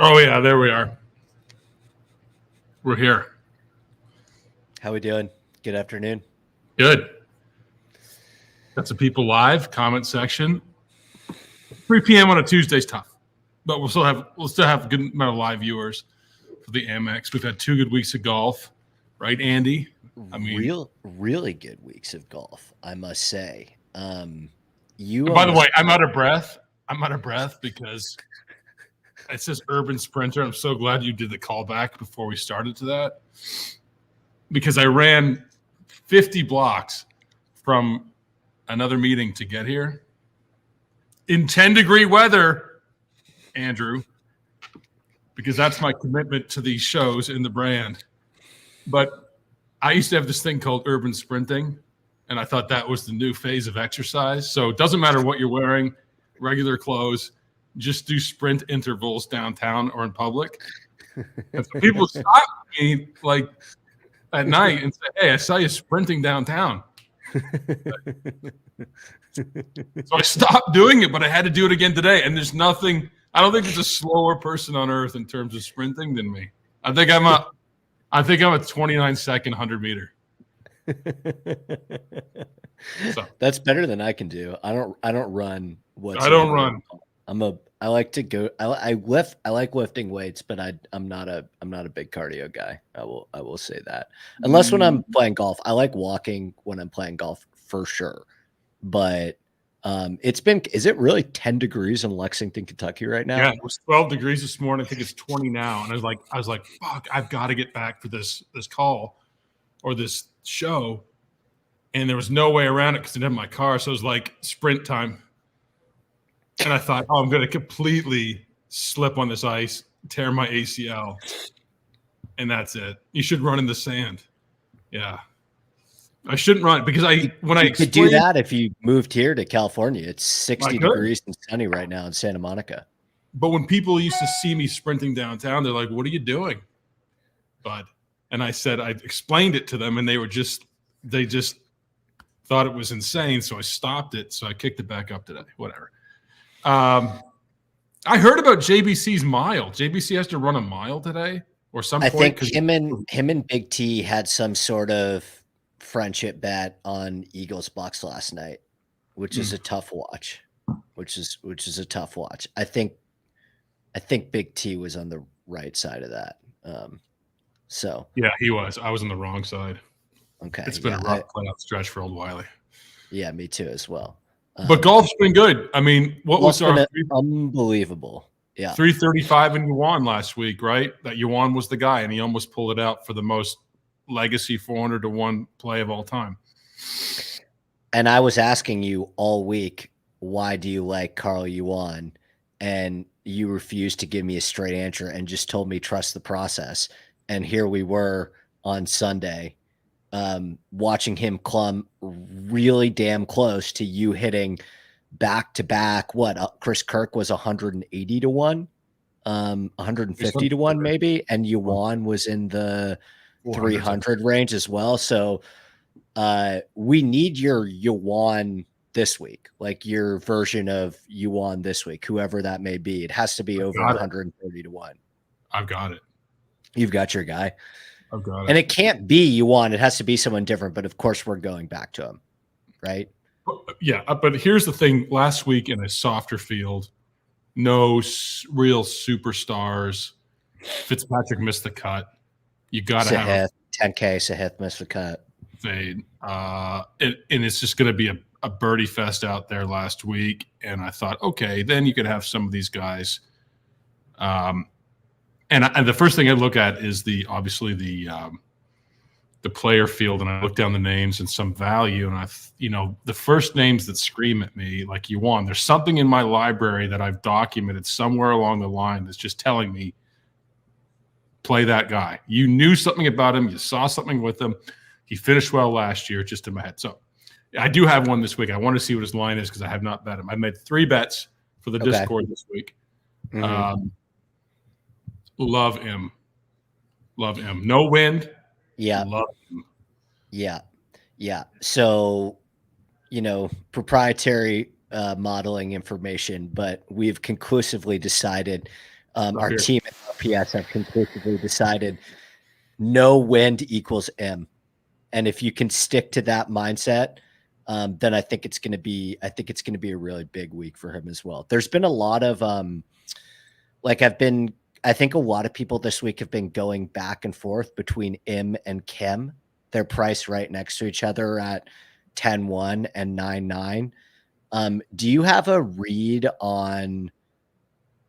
Oh, yeah, there we are. We're here. How we doing? Good afternoon. Good. Got some people live, comment section. 3 p.m. on a Tuesday's tough, but we'll still have a good amount of live viewers for the Amex. We've had 2 good weeks of golf, right, Andy? I mean, really good weeks of golf, I must say. By the way, I'm out of breath. Because it says Urban Sprinter. I'm so glad you did the callback before we started to that, because I ran 50 blocks from another meeting to get here in 10-degree weather, Andrew, because that's my commitment to these shows in the brand. But I used to have this thing called urban sprinting, and I thought that was the new phase of exercise. So it doesn't matter what you're wearing, regular clothes, just do sprint intervals downtown or in public. And so people stop me like at night and say, "Hey, I saw you sprinting downtown." So I stopped doing it, but I had to do it again today. And there's nothing. I don't think there's a slower person on earth in terms of sprinting than me. I think I'm a 29-second 100-meter. So that's better than I can do. I don't run. I don't run. I like to go. I lift. I like lifting weights, but I'm not a big cardio guy. I will say that. Unless when I'm playing golf, I like walking when I'm playing golf for sure. But is it really 10 degrees in Lexington, Kentucky right now? Yeah, it was 12 degrees this morning. I think it's 20 now. And I was like, fuck, I've got to get back for this call or this show. And there was no way around it because I didn't have my car. So it was like sprint time. And I thought, I'm going to completely slip on this ice, tear my ACL, and that's it. You should run in the sand. Yeah. I shouldn't run because you could do that if you moved here to California. It's 60 degrees and sunny right now in Santa Monica. But when people used to see me sprinting downtown, they're like, "What are you doing, bud?" And I explained it to them, and they just thought it was insane. So I stopped it. So I kicked it back up today. Whatever. I heard about JBC's mile. JBC has to run a mile today or some point. I think him and Big T had some sort of friendship bet on Eagles Bucks last night, which is a tough watch. Which is a tough watch. I think Big T was on the right side of that. So yeah, he was. I was on the wrong side. Okay, it's been a rough playoff stretch for old Wiley. Yeah, me too as well. But golf's been good. I mean, what was our unbelievable? Yeah, 335 in Yuan last week, right? That Yuan was the guy, and he almost pulled it out for the most legacy 400-1 play of all time. And I was asking you all week, why do you like Carl Yuan? And you refused to give me a straight answer and just told me trust the process. And here we were on Sunday, watching him clumb really damn close to you hitting back-to-back. Chris Kirk was 180-1, 150-1 maybe, and Yuan was in the 300 range as well. So we need your Yuan this week, like your version of Yuan this week, whoever that may be. It has to be over 130-1. I've got it. You've got your guy. I've got it. And it can't be Yuan. It has to be someone different. But of course, we're going back to him, right? Yeah, but here's the thing. Last week in a softer field, no real superstars. Fitzpatrick missed the cut. You got to have 10K. Sahith missed the cut. Fade. And it's just going to be a birdie fest out there last week. And I thought, okay, then you could have some of these guys. And the first thing I look at is obviously the player field, and I look down the names and some value, and the first names that scream at me, like Yuan, there's something in my library that I've documented somewhere along the line that's just telling me, play that guy. You knew something about him, you saw something with him. He finished well last year, just in my head. So I do have one this week. I want to see what his line is because I have not bet him. I made 3 bets for the Discord this week. Mm-hmm. Love him. No wind. Yeah. Love him. Yeah. So, proprietary modeling information, but we've conclusively decided Our team at RPS have conclusively decided no wind equals M. And if you can stick to that mindset, then I think it's going to be a really big week for him as well. There's been a lot of I think a lot of people this week have been going back and forth between M and Kim. They're priced right next to each other at 10-1 and 9-9. Do you have a read on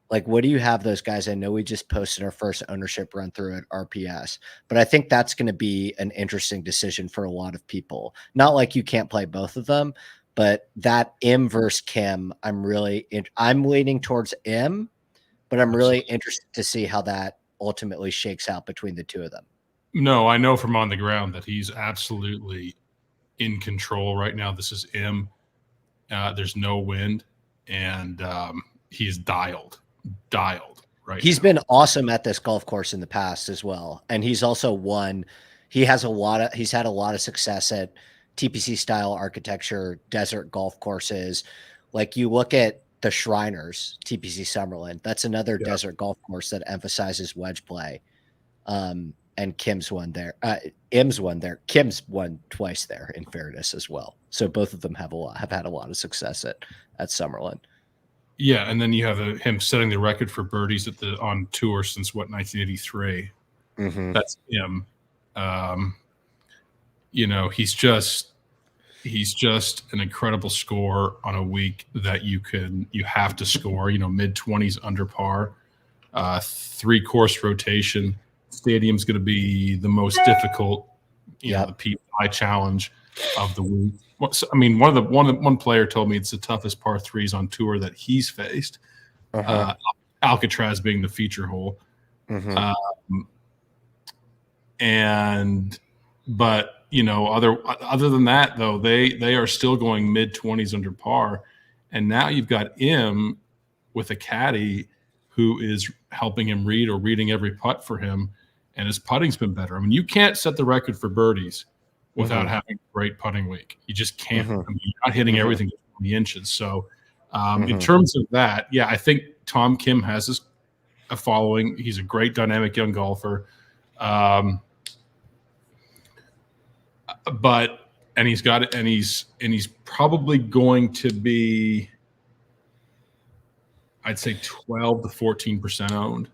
what do you have those guys? I know we just posted our first ownership run through at RPS, but I think that's going to be an interesting decision for a lot of people. Not like you can't play both of them, but that M versus Kim, I'm leaning towards M, but I'm really interested to see how that ultimately shakes out between the two of them. No, I know from on the ground that he's absolutely in control right now. This is M. There's no wind, and he's dialed right. He's been awesome at this golf course in the past as well, and he's also won. He's had a lot of success at TPC style architecture, desert golf courses. Like you look at the Shriners, TPC Summerlin. That's another desert golf course that emphasizes wedge play. And Kim's won there. M's won there. Kim's won twice there, in fairness, as well. So both of them have had a lot of success at Summerlin. Yeah, and then you have him setting the record for birdies on tour since 1983. Mm-hmm. That's him. He's just an incredible scorer on a week that you have to score. Mid-20s under par, 3-course rotation. Stadium's going to be the most difficult, the PI challenge of the week. I mean, one player told me it's the toughest par threes on tour that he's faced. Alcatraz being the feature hole. Mm-hmm. But other than that though, they are still going mid-20s under par, and now you've got him with a caddy who is helping him reading every putt for him, and his putting's been better. I mean, you can't set the record for birdies without having a great putting week. You just can't. I mean, you're not hitting everything 20 inches. So in terms of that, I think Tom Kim has a following. He's a great dynamic young golfer. And he's got it, and he's probably going to be, I'd say 12 to 14% owned.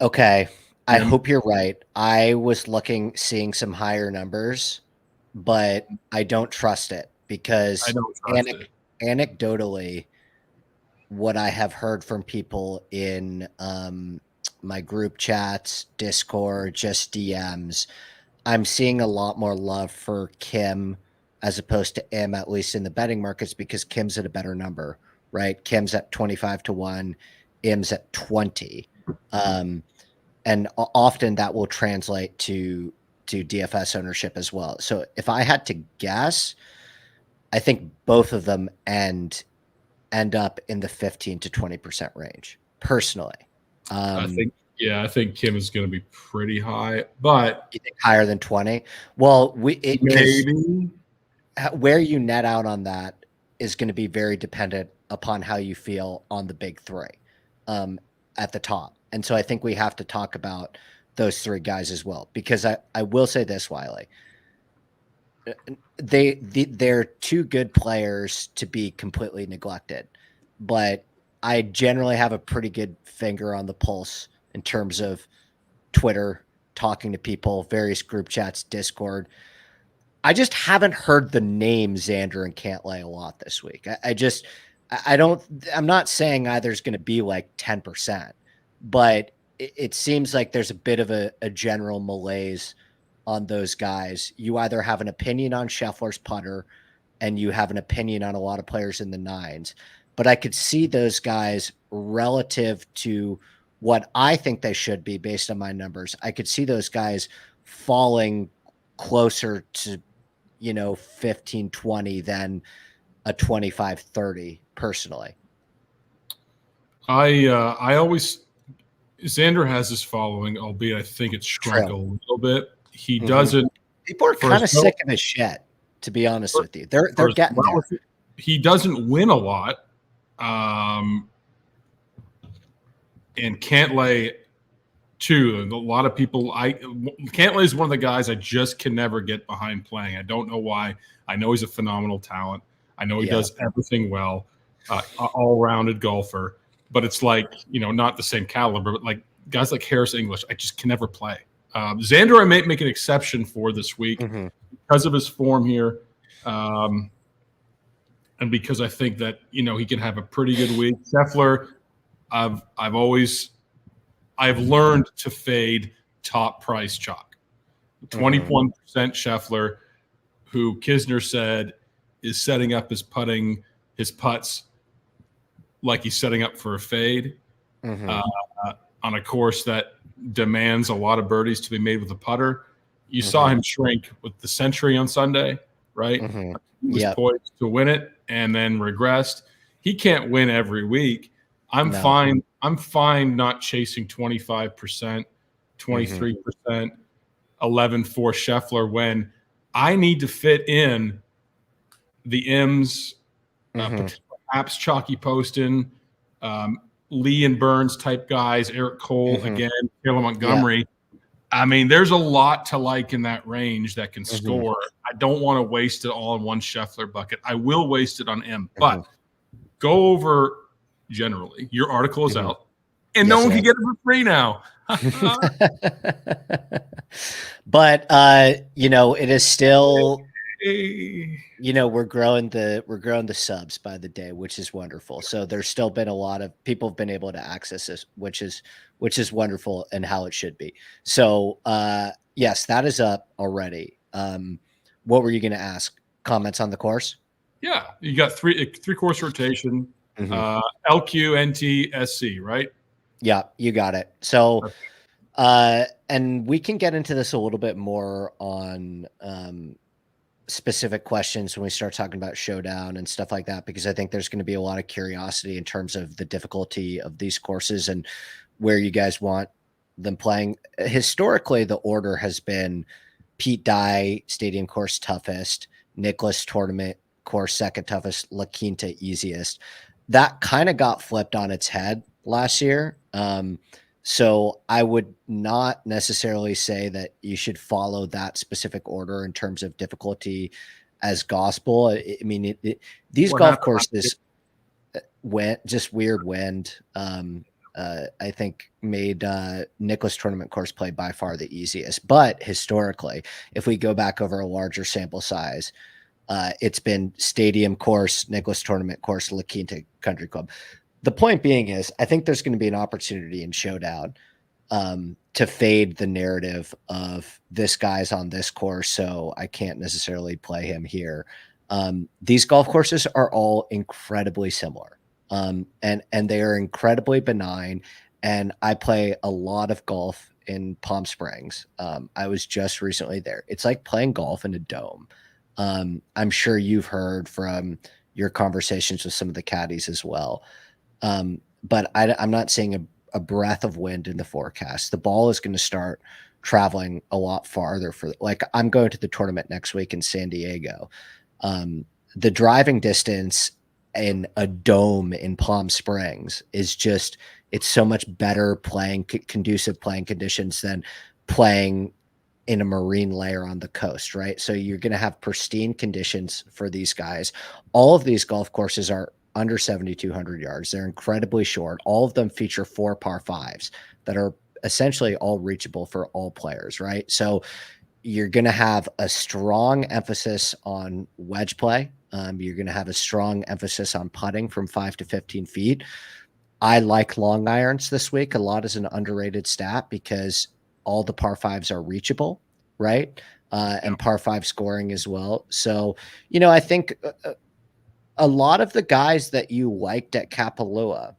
Okay. I hope you're right. I was seeing some higher numbers, but I don't trust it because anecdotally, what I have heard from people in my group chats, Discord, just DMs, I'm seeing a lot more love for Kim as opposed to M, at least in the betting markets, because Kim's at a better number, right? Kim's at 25-1, M's at 20. And often that will translate to DFS ownership as well. So if I had to guess, I think both of them end up in the 15 to 20% range, personally. I think Kim is going to be pretty high, but you think higher than 20? Well, maybe where you net out on that is going to be very dependent upon how you feel on the big three at the top. And so I think we have to talk about those three guys as well, because I will say this, Wiley, they're too good players to be completely neglected, but I generally have a pretty good finger on the pulse in terms of Twitter, talking to people, various group chats, Discord. I just haven't heard the name Xander and Cantlay a lot this week. I'm not saying either's going to be like 10%, but it seems like there's a bit of a general malaise on those guys. You either have an opinion on Scheffler's putter and you have an opinion on a lot of players in the nines, but I could see those guys relative to what I think they should be based on my numbers. I could see those guys falling closer to, 15, 20 than a 25, 30 personally. Xander has his following, albeit I think it's shrunk a little bit. He doesn't. People are kind of sick of his shit, to be honest with you. They're getting there. He doesn't win a lot. and Cantlay too. And a lot of people, Cantlay is one of the guys I just can never get behind playing. I don't know why. I know he's a phenomenal talent. I know he does everything well, all-rounded golfer. But it's like, not the same caliber. But like guys like Harris English, I just can never play. Xander, I may make an exception for this week because of his form here, and because I think that he can have a pretty good week. Scheffler, I've learned to fade top price chalk. 21% Scheffler, who Kisner said is setting up his putts like he's setting up for a fade on a course that demands a lot of birdies to be made with a putter. You saw him shrink with the Century on Sunday, right? He was poised to win it and then regressed. He can't win every week. I'm fine not chasing 25%, 23%, 11 for Scheffler when I need to fit in the M's, perhaps Chalky Poston, Lee and Burns type guys, Eric Cole again, Taylor Montgomery. I mean, there's a lot to like in that range that can score. I don't want to waste it all in one Scheffler bucket. I will waste it on M, but go over generally. Your article is out, and no one can get it for free now. But it is still. We're growing the subs by the day, which is wonderful. So there's still been a lot of people have been able to access this, which is wonderful and how it should be. So yes, that is up already. What were you going to ask? Comments on the course? Yeah, you got three course rotation, LQ, NT, SC, right? Yeah, you got it. So, and we can get into this a little bit more on specific questions when we start talking about Showdown and stuff like that, because I think there's going to be a lot of curiosity in terms of the difficulty of these courses and where you guys want them playing. Historically, the order has been Pete Dye Stadium course toughest, Nicklaus Tournament course second toughest, La Quinta easiest. That kind of got flipped on its head last year. So I would not necessarily say that you should follow that specific order in terms of difficulty as gospel. I mean, these golf courses went just weird wind. I think made Nicklaus Tournament course play by far the easiest. But historically, if we go back over a larger sample size, it's been Stadium course, Nicklaus Tournament course, La Quinta Country Club. The point being is, I think there's going to be an opportunity in Showdown to fade the narrative of this guy's on this course, so I can't necessarily play him here. These golf courses are all incredibly similar, and they are incredibly benign. And I play a lot of golf in Palm Springs. I was just recently there. It's like playing golf in a dome. I'm sure you've heard from your conversations with some of the caddies as well. But I'm not seeing a breath of wind in the forecast. The ball is going to start traveling a lot farther I'm going to the tournament next week in San Diego. The driving distance in a dome in Palm Springs is it's so much better conducive playing conditions than playing in a marine layer on the coast, right? So you're going to have pristine conditions for these guys. All of these golf courses are under 7,200 yards. They're incredibly short. All of them feature 4 par 5s that are essentially all reachable for all players, right? So you're going to have a strong emphasis on wedge play. You're going to have a strong emphasis on putting from 5 to 15 feet. I like long irons this week a lot as an underrated stat because all the par 5s are reachable, right? And par 5 scoring as well. So, I think a lot of the guys that you liked at Kapalua,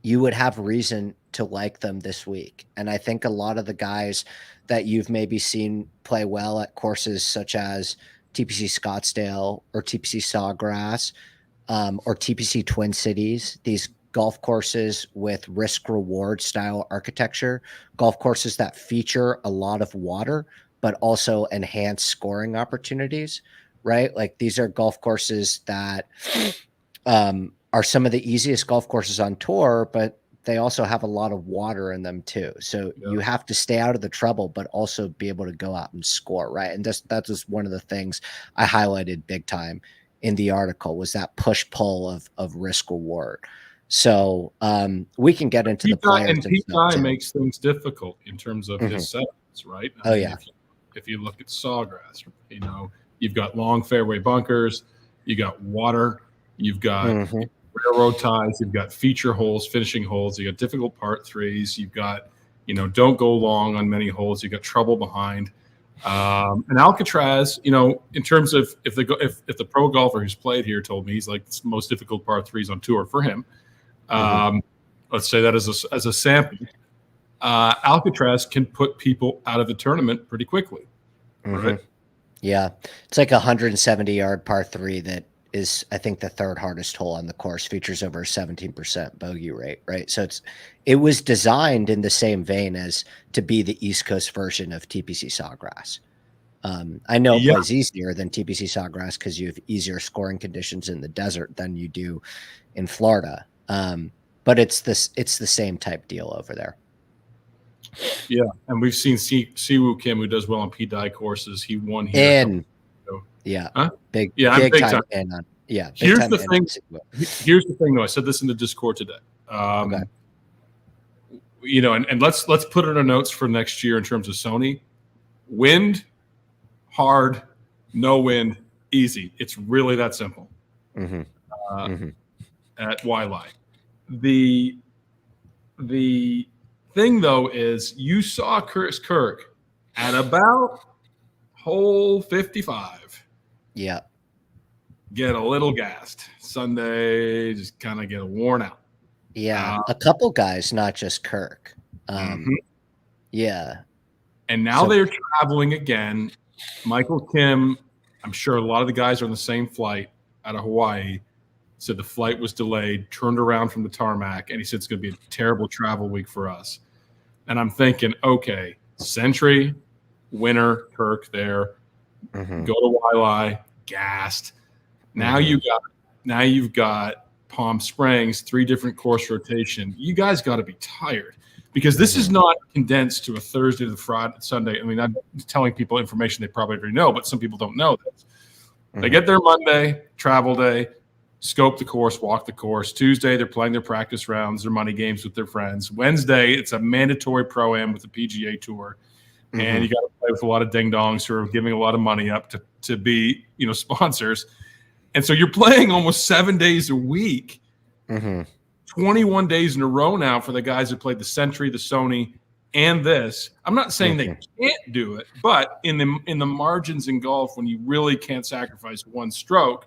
you would have reason to like them this week. And I think a lot of the guys that you've maybe seen play well at courses such as TPC Scottsdale or TPC Sawgrass or TPC Twin Cities, these golf courses with risk reward style architecture, golf courses that feature a lot of water, but also enhance scoring opportunities, right? Like these are golf courses that are some of the easiest golf courses on tour, but they also have a lot of water in them too. So Yeah. you have to stay out of the trouble, but also be able to go out and score, right? And that's just one of the things I highlighted big time in the article, was that push-pull of risk-reward. So we can get into the players. And Pete makes things difficult in terms of his setups, right? I mean, if you look at Sawgrass, you know, you've got long fairway bunkers, you got water, you've got railroad ties, you've got feature holes, finishing holes, you got difficult part threes, you've got, you know, don't go long on many holes, you got trouble behind. And Alcatraz, you know, in terms of if the pro golfer who's played here told me he's like the most difficult par threes on tour for him. Let's say that as a sample. Alcatraz can put people out of the tournament pretty quickly. Right? Yeah. It's like 170-yard par three that is, I think, the third hardest hole on the course, features over a 17% bogey rate, right? So it was designed in the same vein as to be the East Coast version of TPC Sawgrass. I know it plays easier than TPC Sawgrass because you have easier scoring conditions in the desert than you do in Florida. But it's the same type deal over there. Yeah, and we've seen Siwoo Kim, who does well on P-Dye courses. He won here. And big time. Here's the thing. Here's the thing, though. I said this in the Discord today. You know, and let's put it in our notes for next year in terms of Sony. Wind, hard, no wind, easy. It's really that simple. At Waialae. The thing, though, is you saw Chris Kirk at about hole 55. Yeah. Get a little gassed. Sunday, just kind of get worn out. Yeah. A couple guys, not just Kirk. Yeah. And now they're traveling again. Michael Kim, I'm sure a lot of the guys are on the same flight out of Hawaii. Said the flight was delayed, turned around from the tarmac, and he said it's going to be a terrible travel week for us. And I'm thinking, okay, Century, winner, Kirk there, go to Waialae, gassed. Now you've got Palm Springs, 3 different course rotation. You guys got to be tired because this is not condensed to a Thursday to Friday, Sunday. I mean, I'm telling people information they probably already know, but some people don't know this. They get there Monday, travel day, scope the course, walk the course. Tuesday, they're playing their practice rounds, their money games with their friends. Wednesday, it's a mandatory pro-am with the PGA Tour. And you got to play with a lot of ding-dongs who are giving a lot of money up to be, you know, sponsors. And so you're playing almost 7 days a week, 21 days in a row now for the guys that played the Century, the Sony, and this. I'm not saying they can't do it, but in the margins in golf, when you really can't sacrifice one stroke,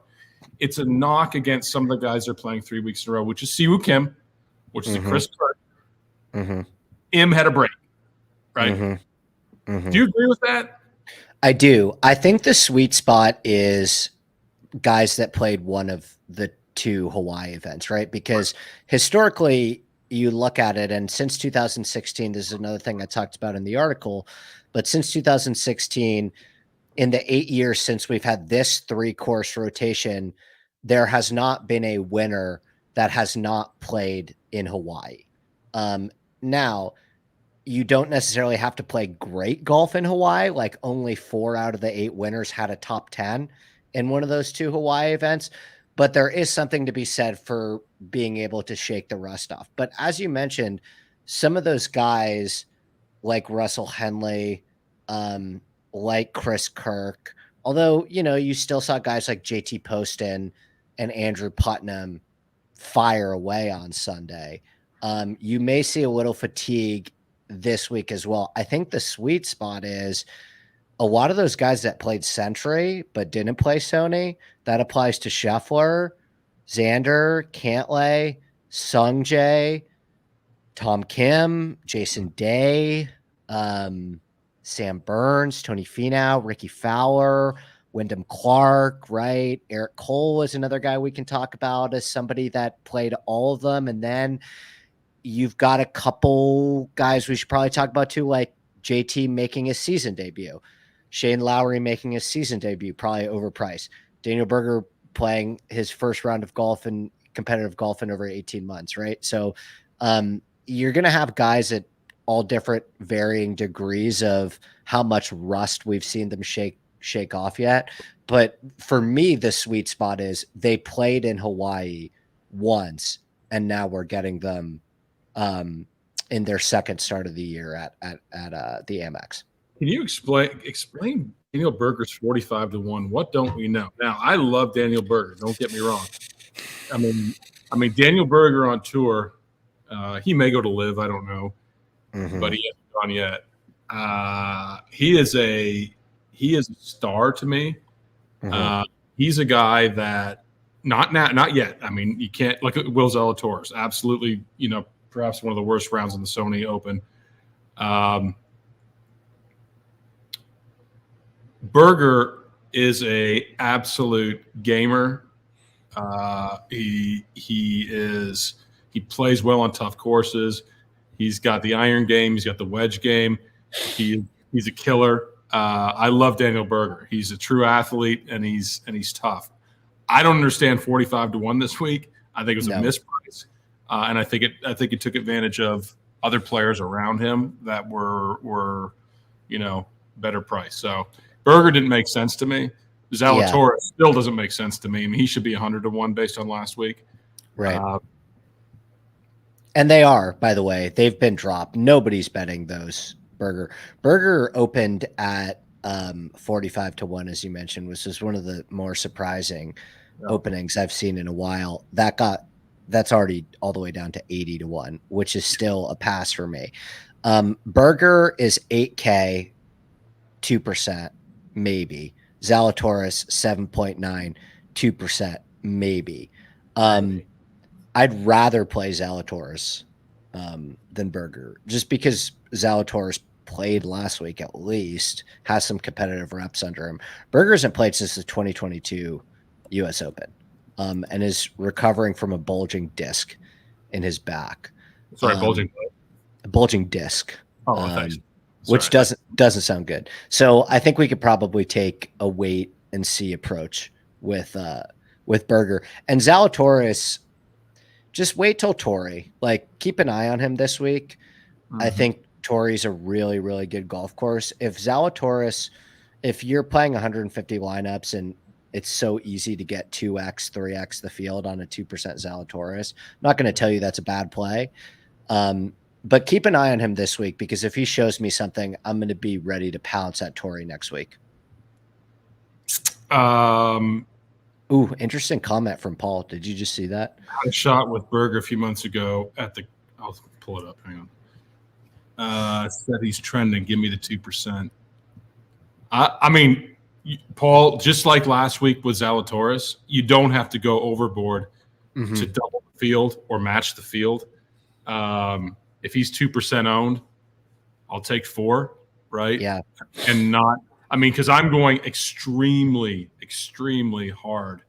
it's a knock against some of the guys that are playing 3 weeks in a row, which is Siwoo Kim, which is a Chris Kirk. Im had a break, right? Do you agree with that? I do. I think the sweet spot is guys that played one of the 2 Hawaii events, right? Because historically, you look at it, and since 2016, this is another thing I talked about in the article, but since 2016, in the 8 years since we've had this 3-course rotation, there has not been a winner that has not played in Hawaii. Now, you don't necessarily have to play great golf in Hawaii. Like only 4 out of the 8 winners had a top 10 in one of those 2 Hawaii events. But there is something to be said for being able to shake the rust off. But as you mentioned, some of those guys like Russell Henley, like Chris Kirk, although, you know, you still saw guys like JT Poston and Andrew Putnam fire away on Sunday. You may see a little fatigue this week as well. I think the sweet spot is a lot of those guys that played Century but didn't play Sony. That applies to Scheffler, Xander, Cantlay, Sungjae, Tom Kim, Jason Day, Sam Burns, Tony Finau, Ricky Fowler, Wyndham Clark, right? Eric Cole is another guy we can talk about as somebody that played all of them. And then you've got a couple guys we should probably talk about too, like JT making his season debut, Shane Lowry making his season debut, probably overpriced, Daniel Berger playing his first round of golf and competitive golf in over 18 months, right? So You're going to have guys at all different varying degrees of how much rust we've seen them shake off yet. But for me, the sweet spot is they played in Hawaii once, and now we're getting them in their second start of the year at the Amex. Can you explain Daniel Berger's 45-1? What don't we know? Now, I love Daniel Berger. Don't get me wrong. I mean, Daniel Berger on tour. He may go to live. I don't know, but he hasn't gone yet. He is a star to me. He's a guy that not yet. I mean, you can't look at Will Zalatoris. Absolutely, perhaps one of the worst rounds in the Sony Open. Berger is a absolute gamer. He plays well on tough courses. He's got the iron game. He's got the wedge game. He's a killer. I love Daniel Berger. He's a true athlete, and he's tough. I don't understand 45-1 this week. I think it was a misprice, and I think it took advantage of other players around him that were better price. So Berger didn't make sense to me. Zalatoris still doesn't make sense to me. I mean, he should be 100-1 based on last week. Right. And they are, by the way, they've been dropped. Nobody's betting those. Berger opened at 45-1, as you mentioned, which is one of the more surprising openings I've seen in a while. That's already all the way down to 80-1, which is still a pass for me. Berger is 8K, 2%, maybe. Zalatoris 7.9, 2%, maybe. I'd rather play Zalatoris than Berger, just because Zalatoris played last week at least, has some competitive reps under him. Berger hasn't played since the 2022 U.S. Open, and is recovering from a bulging disc in his back. Sorry, bulging disc. Oh, thanks. Which doesn't sound good. So I think we could probably take a wait and see approach with Berger and Zalatoris. Just wait till Torrey. Like, keep an eye on him this week. I think Torrey's a really, really good golf course. If you're playing 150 lineups and it's so easy to get 2x, 3x the field on a 2% Zalatoris, I'm not going to tell you that's a bad play. But keep an eye on him this week, because if he shows me something, I'm going to be ready to pounce at Torrey next week. Ooh, interesting comment from Paul. Did you just see that? I shot with Berger a few months ago I'll pull it up. Hang on. Said he's trending. Give me the 2%. I mean, Paul, just like last week with Zalatoris, you don't have to go overboard to double the field or match the field. If he's 2% owned, I'll take 4, right? Yeah. And not, I mean, because I'm going extremely, extremely hard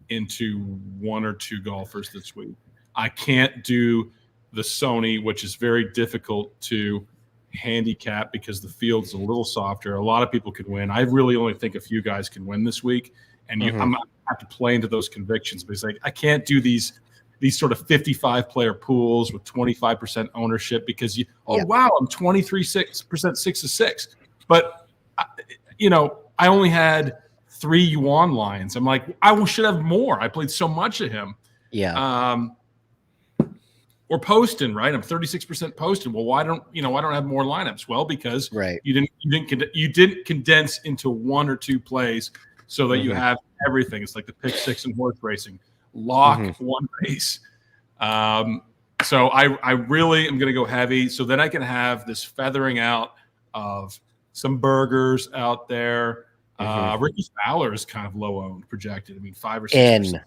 into 1 or 2 golfers this week. I can't do the Sony, which is very difficult to handicap because the field's a little softer. A lot of people can win. I really only think a few guys can win this week, and I'm going to have to play into those convictions, because I can't do these sort of 55-player pools with 25% ownership, because wow, I'm 23% 6 of 6, but I only had 3 Yuan lines. I'm like, I should have more. I played so much of him. Yeah. Or Poston, right? I'm 36% Poston. Well, why don't I have more lineups? Well, because you didn't condense into 1 or 2 plays so that you have everything. It's like the pick 6 and horse racing. Lock one race. So I really am going to go heavy. So then I can have this feathering out of some burgers out there. Ricky Fowler is kind of low owned, projected. I mean, 5 or 6%.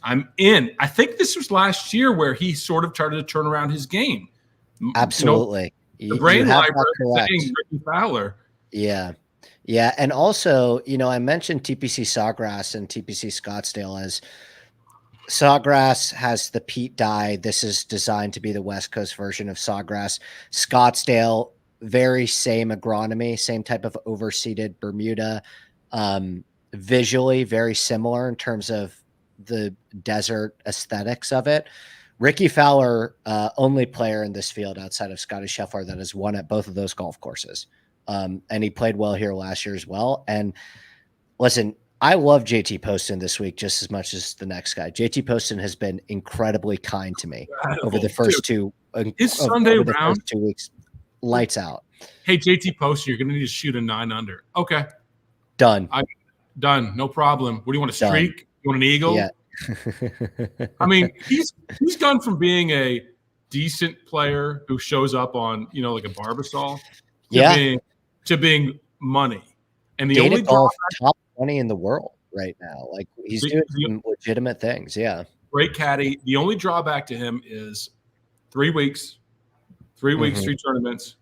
I'm in. I think this was last year where he sort of started to turn around his game. Absolutely. The brain library saying Ricky Fowler. Yeah. Yeah. And also, I mentioned TPC Sawgrass and TPC Scottsdale. As Sawgrass has the peat dye. This is designed to be the West Coast version of Sawgrass. Scottsdale, very same agronomy, same type of overseeded Bermuda. Visually very similar in terms of the desert aesthetics of it. Ricky Fowler, only player in this field outside of Scotty Scheffler that has won at both of those golf courses. And he played well here last year as well. And listen, I love JT Poston this week just as much as the next guy. JT Poston has been incredibly kind to me over the first two. His Sunday round, 2 weeks, lights out. Hey, JT Poston, you're going to need to shoot a 9 under. Okay, done. Done. No problem. What do you want? A streak? Done. You want an eagle? Yeah. I mean, he's gone from being a decent player who shows up on like a Barbasol to being money. And the only golf top 20 in the world right now. Like he's doing some legitimate things. Yeah. Great caddy. The only drawback to him is 3 weeks, 3 tournaments.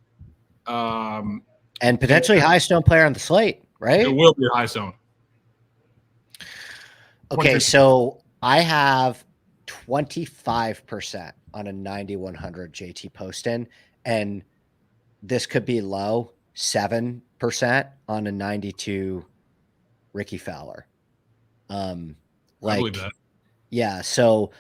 And potentially highest stone player on the slate, right? It will be a high stone. Okay, so I have 25% on a 9,100 JT Poston, and this could be low, 7% on a 92 Ricky Fowler. I believe that. Yeah, so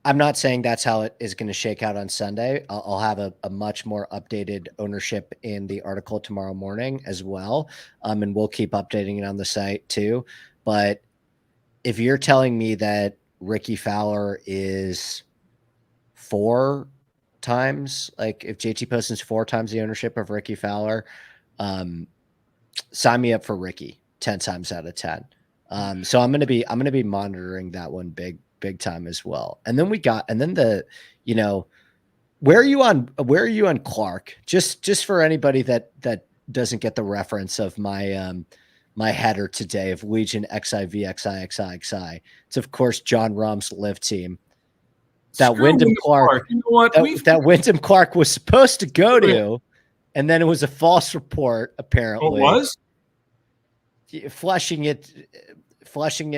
I'm not saying that's how it is going to shake out on Sunday. I'll have a much more updated ownership in the article tomorrow morning as well, and we'll keep updating it on the site too. But if you're telling me that Ricky Fowler is 4 times, like if JT Poston's 4 times the ownership of Ricky Fowler, sign me up for Ricky 10 times out of 10. So I'm going to be monitoring that one big time as well. And then where are you on Clark? Just for anybody that doesn't get the reference of my header today of Legion XIV. It's of course John Rahm's live team. That Wyndham Clark, you know what? that Wyndham Clark was supposed to go to, and then it was a false report apparently. Oh, it was? Flushing it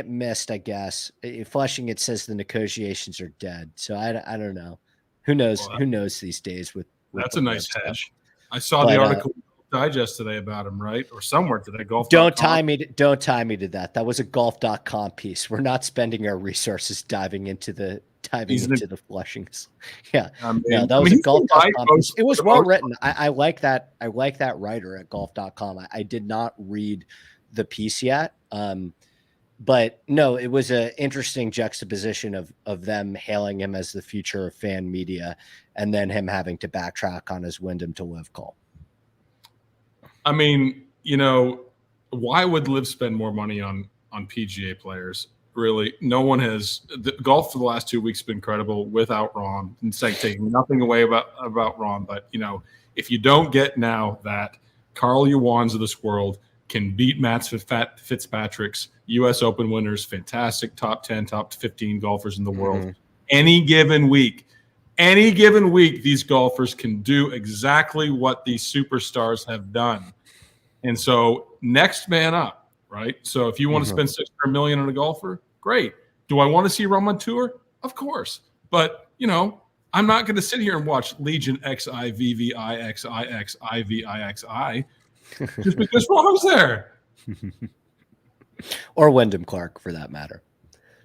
missed, I guess. Flushing it says the negotiations are dead. So I don't know. Who knows? Who knows these days with that's a nice hedge. I saw the article Digest today about him, right? Or somewhere today. Golf. Don't tie me to that. That was a golf.com piece. We're not spending our resources diving into the flushings. Yeah. No, that was a golf.com piece. It was well written. I like that. I like that writer at golf.com. I did not read the piece yet. But no, it was an interesting juxtaposition of them hailing him as the future of fan media and then him having to backtrack on his Wyndham to Live call. I mean, why would Live spend more money on PGA players? Really, no one has. The golf for the last 2 weeks has been incredible without Rahm. And taking nothing away about Rahm, but if you don't get now that Carl Yuans of this world can beat Matt Fitzpatrick's U.S. Open winners, fantastic top 10, top 15 golfers in the world, any given week, these golfers can do exactly what these superstars have done. And so next man up, right? So if you want to spend $600 million on a golfer, great. Do I want to see Rahm on tour? Of course. But, I'm not going to sit here and watch Legion XIVVIXIXIVIXI just because Rahm's there. Or Wyndham Clark, for that matter.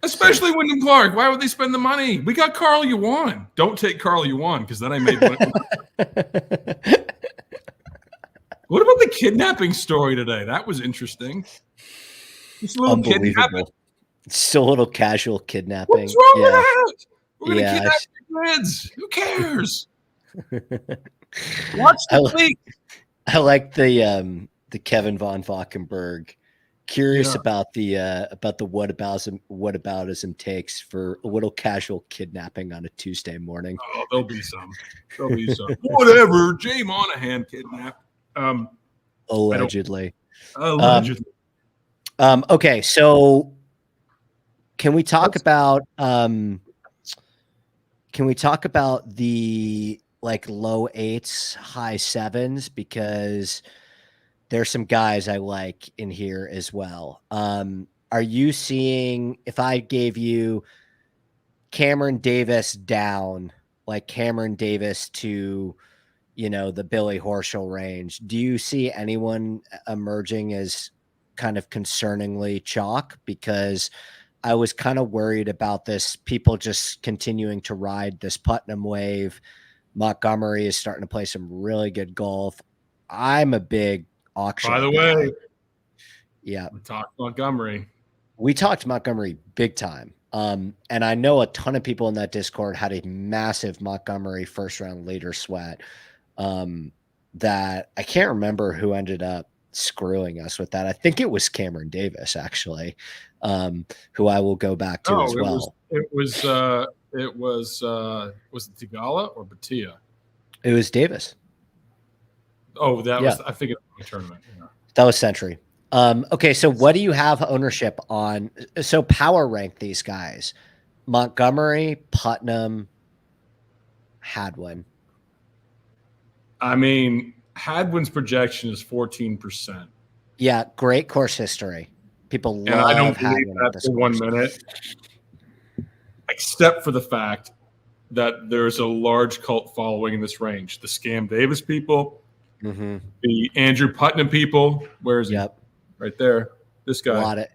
Especially Wyndham Clark. Why would they spend the money? We got Carl Yuan. Don't take Carl Yuan because then I made money. What about the kidnapping story today? That was interesting. Just a little kidnapping. Still a little casual kidnapping. What's wrong with that? We're going to kidnap your kids. Who cares? Watch the league. I like the Kevin von Valkenburg. Curious about the whataboutism takes for a little casual kidnapping on a Tuesday morning. Oh, there'll be some. Whatever. Jay Monahan kidnapped. Allegedly. Allegedly. Okay, so can we talk about the low 8s, high 7s, because there's some guys I like in here as well. Are you seeing, if I gave you Cameron Davis down, like Cameron Davis to, the Billy Horschel range, do you see anyone emerging as kind of concerningly chalk? Because I was kind of worried about this. People just continuing to ride this Putnam wave. Montgomery is starting to play some really good golf. I'm a big auction. By the way, yeah, we talked Montgomery. We talked Montgomery big time. And I know a ton of people in that Discord had a massive Montgomery first round later sweat. That I can't remember who ended up screwing us with that. I think it was Cameron Davis, actually, who I will go back to as well. It was it Tigala or Batia? It was Davis. Oh, that was, I think, it was a tournament. Yeah. That was Century. Okay, so what do you have ownership on? So power rank these guys: Montgomery, Putnam, Hadwin. I mean, Hadwin's projection is 14%. Yeah, great course history. People love I don't Hadwin believe that for 1 minute, except for the fact that there's a large cult following in this range. The Scam Davis people, the Andrew Putnam people. Where is he? Yep. Right there. This guy. A lot of,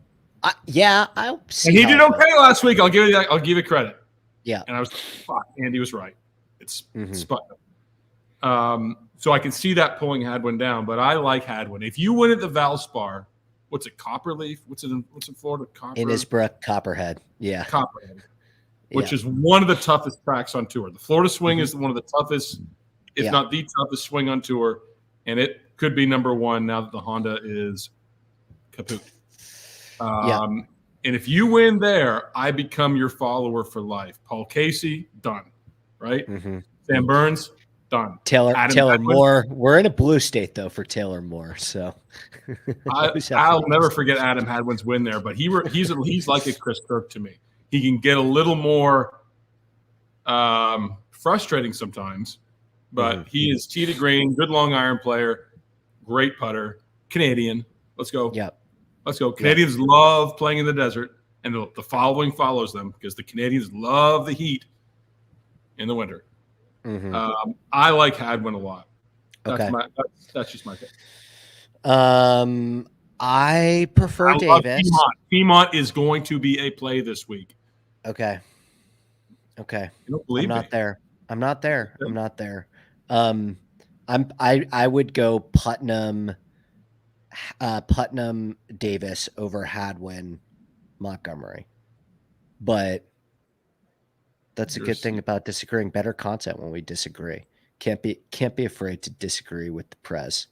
I'll see. And he did okay last week. I'll give you credit. Yeah. And I was fuck, Andy was right. It's Putnam. So I can see that pulling Hadwin down, but I like Hadwin. If you win at the Valspar, what's it, Copperleaf? What's in Florida? Innisbrook, Copperhead. Yeah. Copperhead. Which is one of the toughest tracks on tour. The Florida swing is one of the toughest, if not the toughest swing on tour. And it could be number one now that the Honda is kaput. And if you win there, I become your follower for life. Paul Casey, done. Right? Sam Burns, done. Taylor Moore. We're in a blue state though for Taylor Moore, so I'll never forget Adam Hadwin's win there. But he's like a Chris Kirk to me. He can get a little more frustrating sometimes, but he is tee to green, good long iron player, great putter, Canadian. Let's go. Yep. Let's go. Canadians love playing in the desert, and the following follows them because the Canadians love the heat in the winter. I like Hadwin a lot. That's just my pick. I prefer Davis. Piedmont is going to be a play this week. Okay. You don't believe I'm me? I'm not there. I would go Putnam Davis over Hadwin Montgomery. But that's a good thing about disagreeing. Better content when we disagree. Can't be afraid to disagree with the press.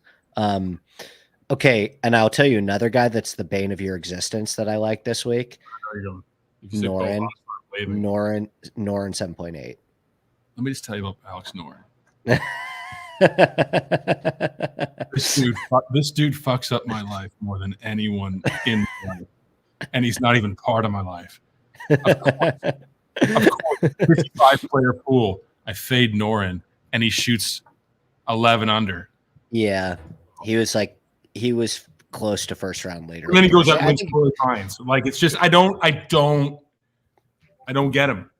Okay, and I'll tell you another guy that's the bane of your existence that I like this week. Noren 7.8. Let me just tell you about Alex Noren. This dude fucks up my life more than anyone in my life. And he's not even part of my life. Of course, 55-player pool. I fade Noren, and he shoots 11 under. Yeah, he was close to first round later. And then he goes out and wins 4 times. Like, it's just I don't get him. I don't get him.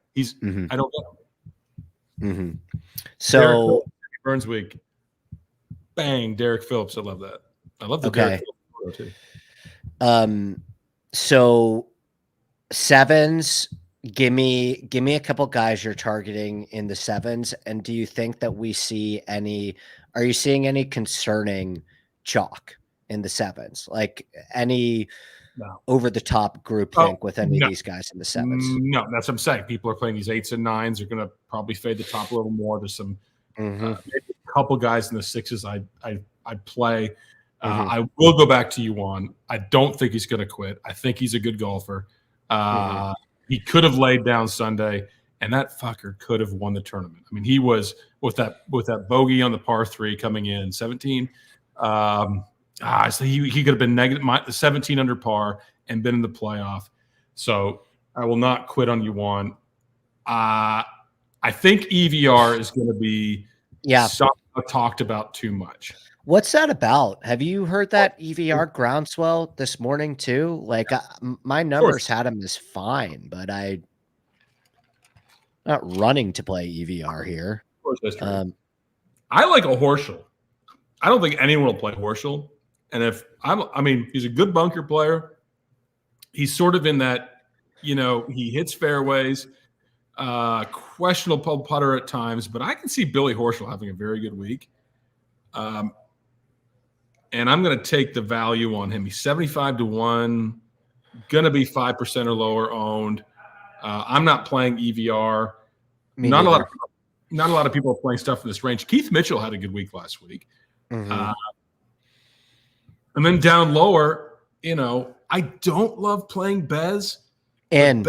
So Burns week. Bang, Derek Phillips. I love that. I love the Derek Phillips too. So sevens, give me a couple guys you're targeting in the sevens. And do you think that are you seeing any concerning chalk in the sevens? Like any over the top group think with any of these guys in the sevens? No, that's what I'm saying. People are playing these 8s and 9s. They're going to probably fade the top a little more. There's some maybe a couple guys in the 6s I'd play. I will go back to Yuan. I don't think he's going to quit. I think he's a good golfer. He could have laid down Sunday, and that fucker could have won the tournament. I mean, he was with that bogey on the par 3 coming in 17. So he could have been negative 17 under par and been in the playoff. So I will not quit on Yuan. I think EVR is going to be talked about too much. What's that about? Have you heard that EVR groundswell this morning too? Like my numbers had him as fine, but I'm not running to play EVR here. I like a Horschel. I don't think anyone will play Horschel. And he's a good bunker player. He's sort of in that He hits fairways, questionable putter at times, but I can see Billy Horschel having a very good week. And I'm going to take the value on him. He's 75-1, going to be 5% or lower owned. I'm not playing EVR. Not a lot of people are playing stuff in this range. Keith Mitchell had a good week last week. Mm-hmm. And then down lower, I don't love playing Bez. And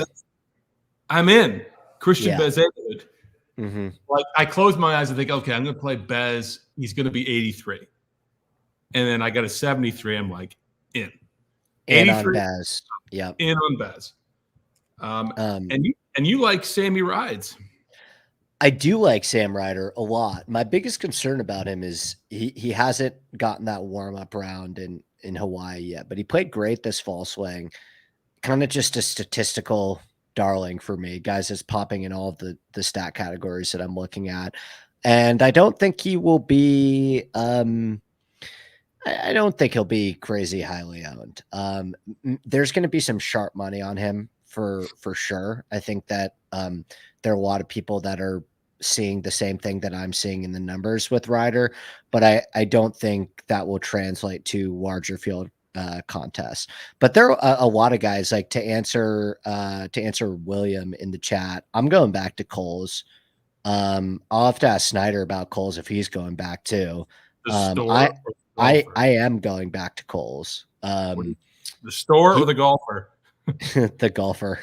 I'm in Christian Bez. Mm-hmm. Like, I close my eyes and think, okay, I'm going to play Bez. He's going to be 83. And then I got a 73. I'm like, in. And on Bez. Yeah. In on Bez. And you like Sammy Rides. I do like Sam Ryder a lot. My biggest concern about him is he hasn't gotten that warm-up round in Hawaii yet, but he played great this fall swing. Kind of just a statistical darling for me. Guys is popping in all of the stat categories that I'm looking at. And I don't think he will be I don't think he'll be crazy highly owned. There's going to be some sharp money on him for sure. I think that there are a lot of people that are seeing the same thing that I'm seeing in the numbers with Ryder, but I don't think that will translate to larger field contests. But there are a lot of guys, like to answer William in the chat. I'm going back to Coles. I'll have to ask Snyder about Coles if he's going back too. I am going back to Coles. The store or the golfer? The golfer.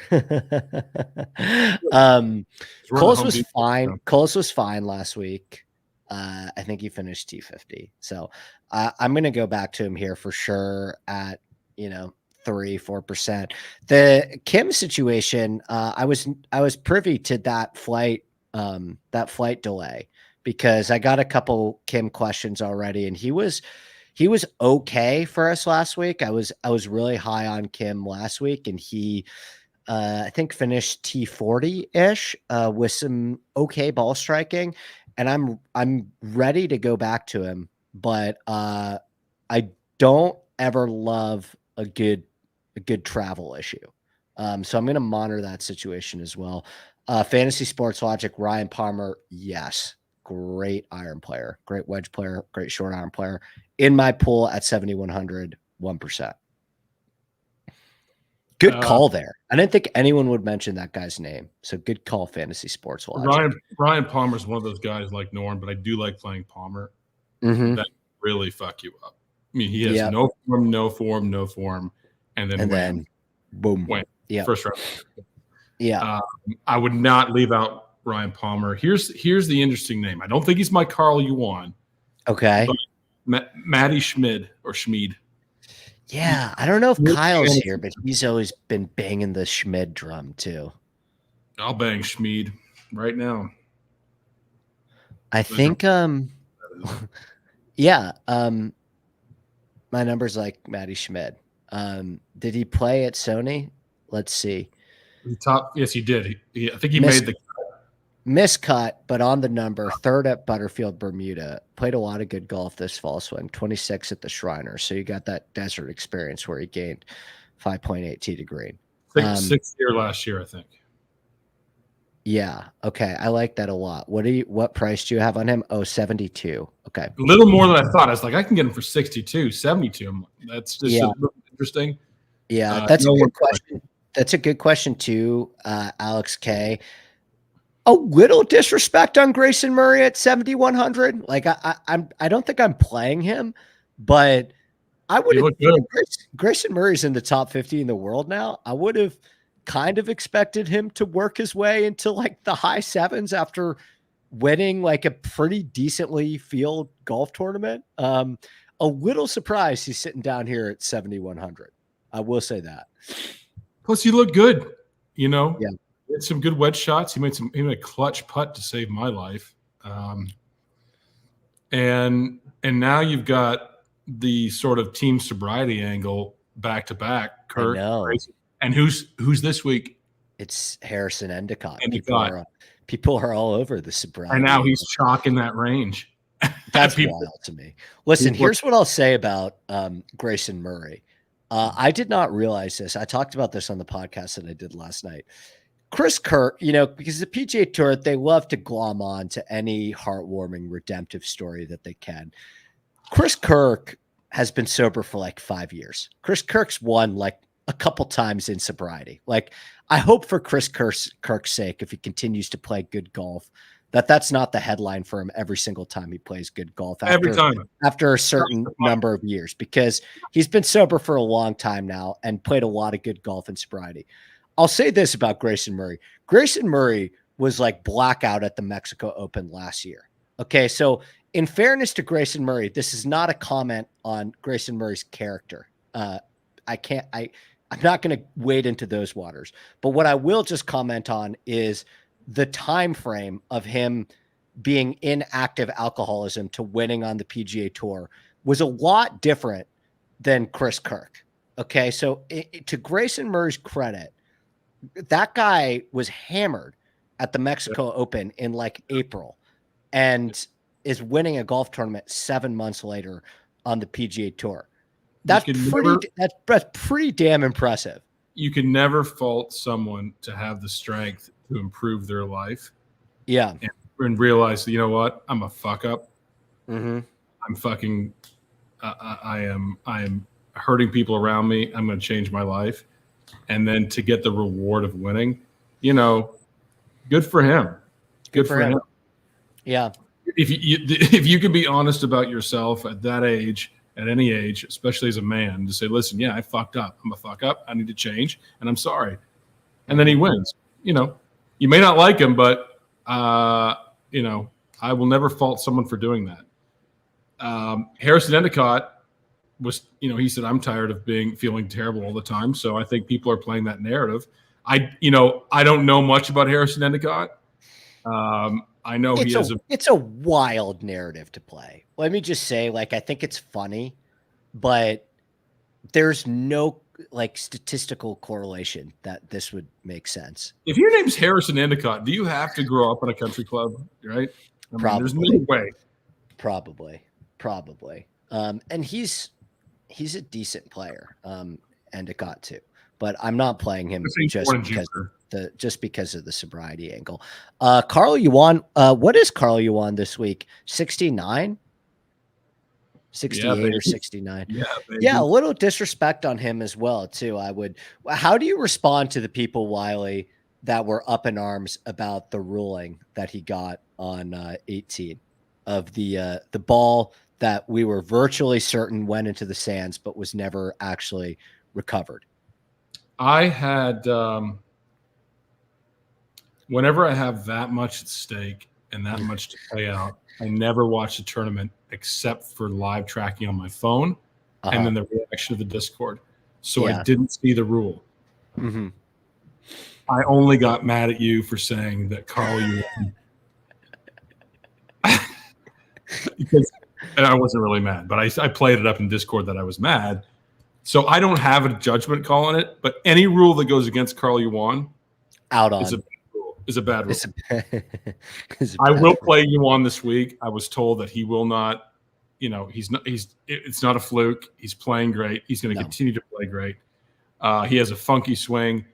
Coles was fine. Coles was fine last week. I think he finished T50. So I'm going to go back to him here for sure at 3-4%. The Kim situation, I was privy to that flight delay because I got a couple Kim questions already, and he was okay for us last week. I was really high on Kim last week, and he I think finished T40-ish with some okay ball striking, and I'm ready to go back to him, but I don't ever love a good travel issue. So I'm going to monitor that situation as well. Fantasy Sports Logic, Ryan Palmer, yes. Great iron player, great wedge player, great short iron player. In my pool at 7,100, 1%. Good call there. I didn't think anyone would mention that guy's name. So good call, Fantasy Sports Logic. Ryan Palmer's one of those guys like Norm, but I do like playing Palmer. Mm-hmm. That really fuck you up. I mean, he has no form, and then boom. First round. Yeah. I would not leave out Ryan Palmer. Here's the interesting name. I don't think he's my Carl Yuan. Okay. Matty Schmid or Schmid. Yeah, I don't know if Kyle's here, but he's always been banging the Schmid drum too. I'll bang Schmid right now. I think yeah. My number's like Matty Schmid. Did he play at Sony? Let's see. Yes, he did. I think he made the miscut, but on the number, third at Butterfield, Bermuda. Played a lot of good golf this fall swing, 26 at the Shriner. So you got that desert experience where he gained 5.8 tee to green. Sixth year last year, I think. Yeah. Okay. I like that a lot. What price do you have on him? Oh, 72. Okay. A little more than I thought. I was like, I can get him for 62, 72. That's just interesting. Yeah. That's a good question. That's a good question too. Alex K. A little disrespect on Grayson Murray at 7,100. Like I don't think I'm playing him, but I would have. Grayson Murray's in the top 50 in the world now. I would have kind of expected him to work his way into like the high sevens after winning like a pretty decently field golf tournament. A little surprised he's sitting down here at 7,100. I will say that. Plus, he looked good. Yeah. He had some good wedge shots. He made a clutch putt to save my life. And now you've got the sort of team sobriety angle back to back. Kurt, and who's this week? It's Harrison Endicott. People are all over the sobriety. And now he's chalking that range. That's wild to me. Listen, here's what I'll say about Grayson Murray. I did not realize this. I talked about this on the podcast that I did last night. Chris Kirk, because the PGA Tour, they love to glom on to any heartwarming, redemptive story that they can. Chris Kirk has been sober for like 5 years. Chris Kirk's won like a couple times in sobriety. Like, I hope for Chris Kirk's sake, if he continues to play good golf, that's not the headline for him every single time he plays good golf after a certain number of years, because he's been sober for a long time now and played a lot of good golf in sobriety. I'll say this about Grayson Murray. Grayson Murray was like blackout at the Mexico Open last year. Okay, so in fairness to Grayson Murray, this is not a comment on Grayson Murray's character. I'm not going to wade into those waters. But what I will just comment on is the time frame of him being in active alcoholism to winning on the PGA Tour was a lot different than Chris Kirk. Okay, so to Grayson Murray's credit, that guy was hammered at the Mexico Open in like April and is winning a golf tournament 7 months later on the PGA Tour. That's pretty damn impressive. You can never fault someone to have the strength to improve their life. Yeah. And realize that, you know what? I'm a fuck up. Mm-hmm. I'm fucking, I am hurting people around me. I'm going to change my life. And then to get the reward of winning, good for him. Good for him. Yeah. If you can be honest about yourself at that age, at any age, especially as a man, to say, listen, yeah, I fucked up. I'm a fuck up. I need to change, and I'm sorry. And then he wins. You may not like him, but, I will never fault someone for doing that. Harrison Endicott was, he said, I'm tired of feeling terrible all the time. So I think people are playing that narrative. I don't know much about Harrison Endicott. I know it's a wild narrative to play. Let me just say, I think it's funny, but there's no statistical correlation that this would make sense. If your name's Harrison Endicott, do you have to grow up in a country club? Right? Probably. There's no way. Probably. And he's a decent player. Endicott too, but I'm not playing him just because of the sobriety angle. Carl Yuan, what is Carl Yuan this week? 69? 68 or 69. Yeah, a little disrespect on him as well, too. How do you respond to the people, Wiley, that were up in arms about the ruling that he got on 18 of the ball that we were virtually certain went into the sands, but was never actually recovered? I had, whenever I have that much at stake and that much to pay out, I never watch the tournament except for live tracking on my phone and then the reaction of the Discord. So I didn't see the rule. Mm-hmm. I only got mad at you for saying that Carl Yuan. And I wasn't really mad, but I played it up in Discord that I was mad. So I don't have a judgment call on it, but any rule that goes against Carl Yuan is a bad rule. I will play Yuan this week. I was told that he will not, it's not a fluke. He's playing great. He's going to continue to play great. He has a funky swing.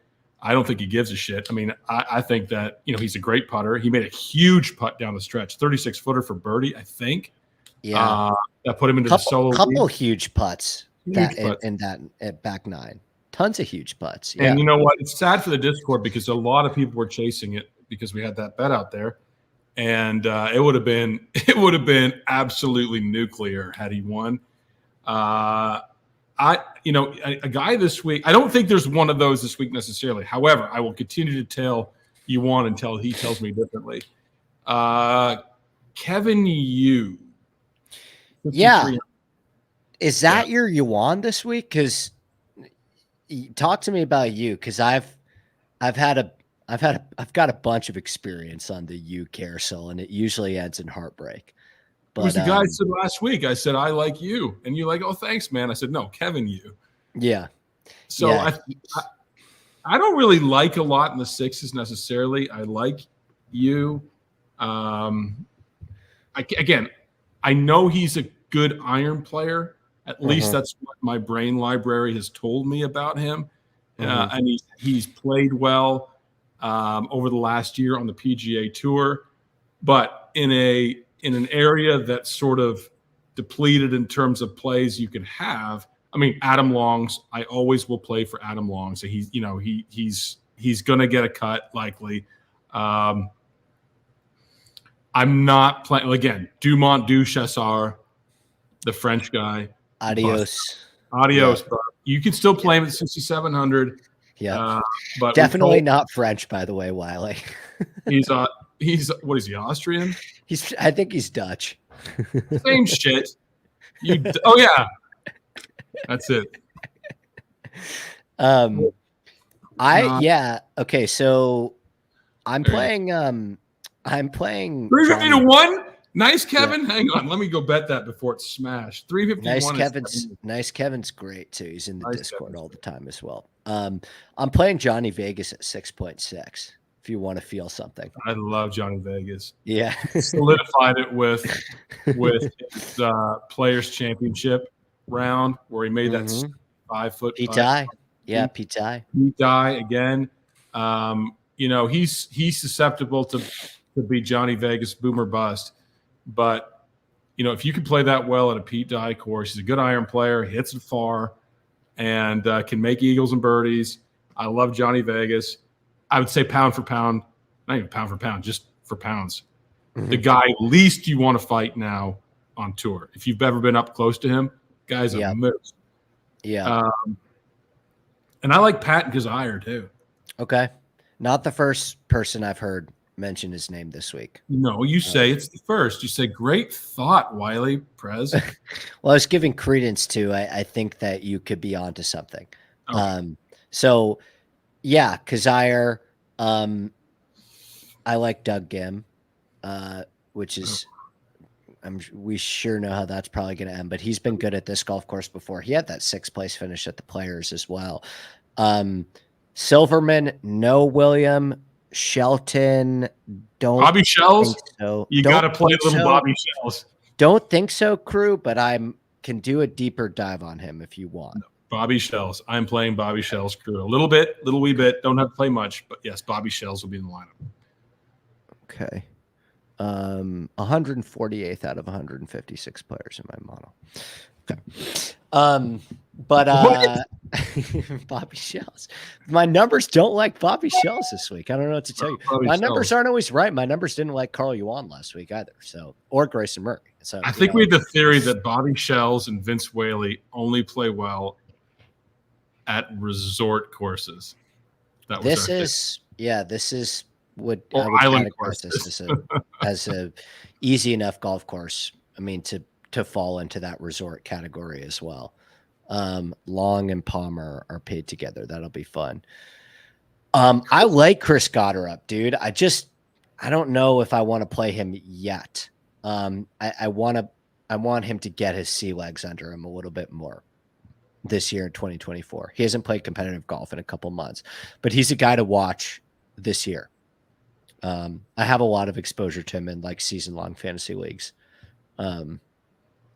I don't think he gives a shit. I mean, I think that, he's a great putter. He made a huge putt down the stretch, 36-footer for birdie, I think. Yeah. That put him into the solo lead. Couple huge putts in that back nine. Tons of huge putts. Yeah. And you know what? It's sad for the Discord because a lot of people were chasing it because we had that bet out there. And it would have been absolutely nuclear had he won. A guy this week, I don't think there's one of those this week necessarily. However, I will continue to tell Yuan until he tells me differently. Kevin Yu. Yeah. Is that your Yuan this week? Because talk to me about you, because I've got a bunch of experience on the Yu carousel, and it usually ends in heartbreak. But, it was the guy I said last week. I said I like you, and you're like, "Oh, thanks, man." I said, "No, Kevin Yu." Yeah. So yeah. I don't really like a lot in the sixes necessarily. I like you. I know he's a good iron player. At least that's what my brain library has told me about him. And he's played well over the last year on the PGA Tour, but in an area that's sort of depleted in terms of plays you can have. I mean, Adam Longs, I always will play for Adam Longs. So he's going to get a cut likely. I'm not playing again. Dumont Duchessar, the French guy. Adios. Yeah. But you can still play him at 6,700. Yeah, but definitely not French, by the way, Wiley. he's what is he, Austrian? I think he's Dutch. Same shit. Oh yeah, that's it. Okay, so I'm playing 350 to 1. Nice, Kevin. Yeah. Hang on, let me go bet that before it's smashed. 351. Nice Kevin's great too. He's in the Discord all the time as well. I'm playing Johnny Vegas at 6.6. If you want to feel something, I love Johnny Vegas. Yeah, solidified it with his Players Championship round where he made that 5 foot Pete Dye. Yeah, Pete Dye. Pete Dye again. He's susceptible to be Johnny Vegas boom or bust. But, if you can play that well at a Pete Dye course, he's a good iron player, hits it far, and can make eagles and birdies. I love Johnny Vegas. I would say pound for pound, not even pound for pound, just for pounds. The guy least you want to fight now on tour. If you've ever been up close to him, guy's a moose. Yeah. And I like Pat Gazire too. Okay. Not the first person I've heard mention his name this week. No, you say it's the first. You say, great thought, Wiley Prez. Well, I was giving credence to, I think that you could be onto something. Okay. So yeah, Kazire, I like Doug Gim, which is, we sure know how that's probably going to end, but he's been good at this golf course before. He had that 6th place finish at the Players as well. Silverman, no William. Shelton, don't. Bobby Shells? So. You got to play little Bobby Shells. Don't think so, crew, but I can do a deeper dive on him if you want. No, Bobby Shells. I'm playing Bobby Shells, crew. A little wee bit. Don't have to play much, but yes, Bobby Shells will be in the lineup. Okay. 148th out of 156 players in my model. Okay. But Bobby Shells. My numbers don't like Bobby Shells this week. I don't know what to tell you. My numbers aren't always right. My numbers didn't like Carl Yuan last week either. Or Grayson Murray. So I think we had the theory that Bobby Shells and Vince Whaley only play well at resort courses. This is what or I would island courses. This as a easy enough golf course. I mean, to fall into that resort category as well. Long and Palmer are paid together. That'll be fun. I like Chris Gotterup, dude. I don't know if I want to play him yet. I want him to get his sea legs under him a little bit more this year in 2024. He hasn't played competitive golf in a couple months, but he's a guy to watch this year. I have a lot of exposure to him in like season-long fantasy leagues.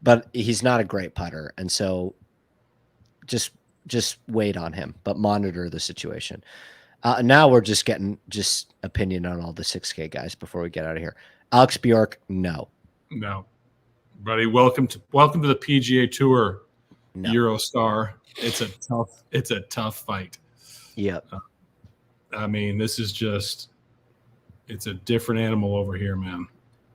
But he's not a great putter. And so just wait on him, but monitor the situation. Now we're just getting opinion on all the 6K guys before we get out of here. Alex Bjork, no, buddy. Welcome to the PGA Tour, no. Eurostar. It's a tough fight. Yep. I mean, it's a different animal over here, man.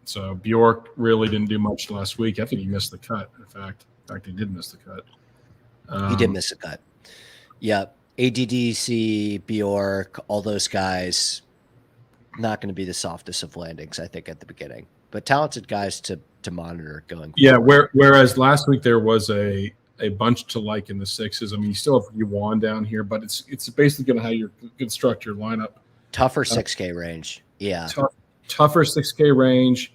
So Bjork really didn't do much last week. I think he missed the cut. In fact, he did miss the cut. He did miss a cut. Yeah. ADDC, Bjork, all those guys, not going to be the softest of landings, I think, at the beginning. But talented guys to monitor going forward. Yeah, whereas last week there was a bunch to like in the 6s. I mean, you still have Yuan down here, but it's basically going to how you construct your lineup. Tougher 6K range. Yeah. Tougher 6K range,